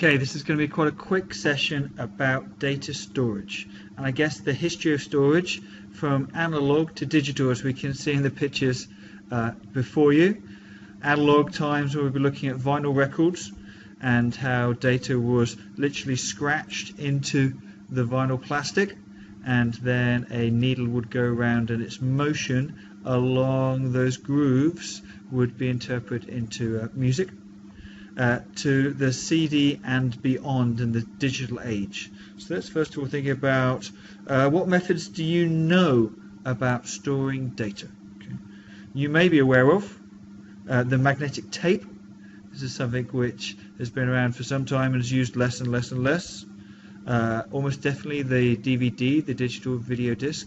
Okay, this is going to be quite a quick session about data storage, and I guess the history of storage from analog to digital, as we can see in the pictures before you. Analog times, we'll be looking at vinyl records and how data was literally scratched into the vinyl plastic, and then a needle would go around and its motion along those grooves would be interpreted into music. To the CD and beyond in the digital age. So let's first of all think about what methods do you know about storing data? Okay. You may be aware of the magnetic tape. This is something which has been around for some time and is used less and less and less. Almost definitely the DVD, the digital video disc.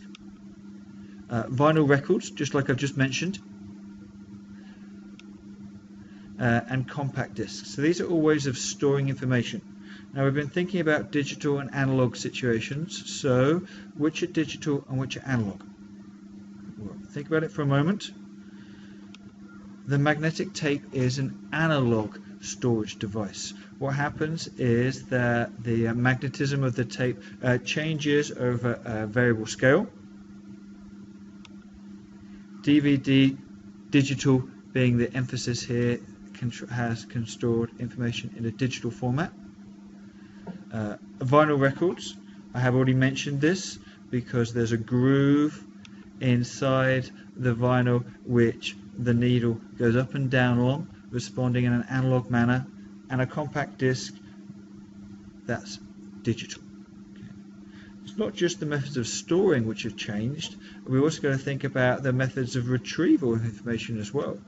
Vinyl records, just like I've just mentioned. And compact discs. So these are all ways of storing information. Now we've been thinking about digital and analog situations. So which are digital and which are analog? Well, think about it for a moment. The magnetic tape is an analog storage device. What happens is that the magnetism of the tape changes over a variable scale. DVD, digital being the emphasis here, can store information in a digital format. Vinyl records, I have already mentioned this because there's a groove inside the vinyl which the needle goes up and down along, responding in an analog manner, and a compact disc, that's digital. Okay. It's not just the methods of storing which have changed, we're also going to think about the methods of retrieval of information as well.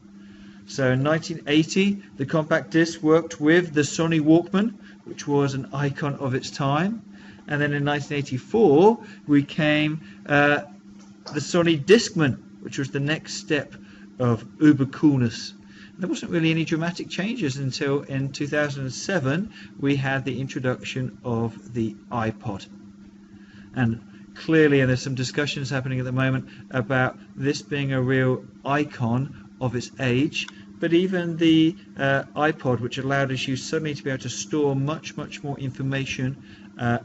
So in 1980, the compact disc worked with the Sony Walkman, which was an icon of its time. And then in 1984, we came the Sony Discman, which was the next step of uber coolness. There wasn't really any dramatic changes until in 2007, we had the introduction of the iPod. And clearly, and there's some discussions happening at the moment about this being a real icon of its age, but even the iPod, which allowed us suddenly to be able to store much more information,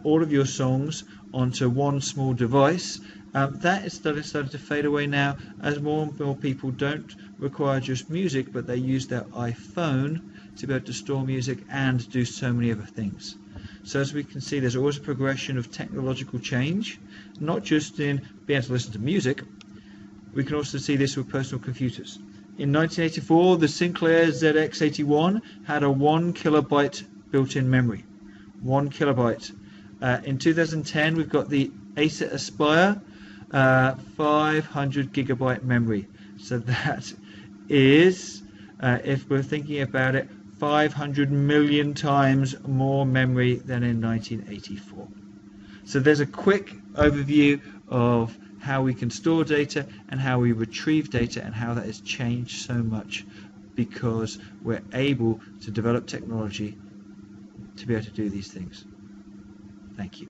all of your songs onto one small device, that is started to fade away now as more and more people don't require just music, but they use their iPhone to be able to store music and do so many other things. So as we can see, there's always a progression of technological change, not just in being able to listen to music. We can also see this with personal computers. In 1984, the Sinclair ZX81 had a 1 kilobyte built-in memory. 1 kilobyte. In 2010, we've got the Acer Aspire 500 gigabyte memory. So that is, if we're thinking about it, 500 million times more memory than in 1984. So there's a quick overview of how we can store data and how we retrieve data and how that has changed so much because we're able to develop technology to be able to do these things. Thank you.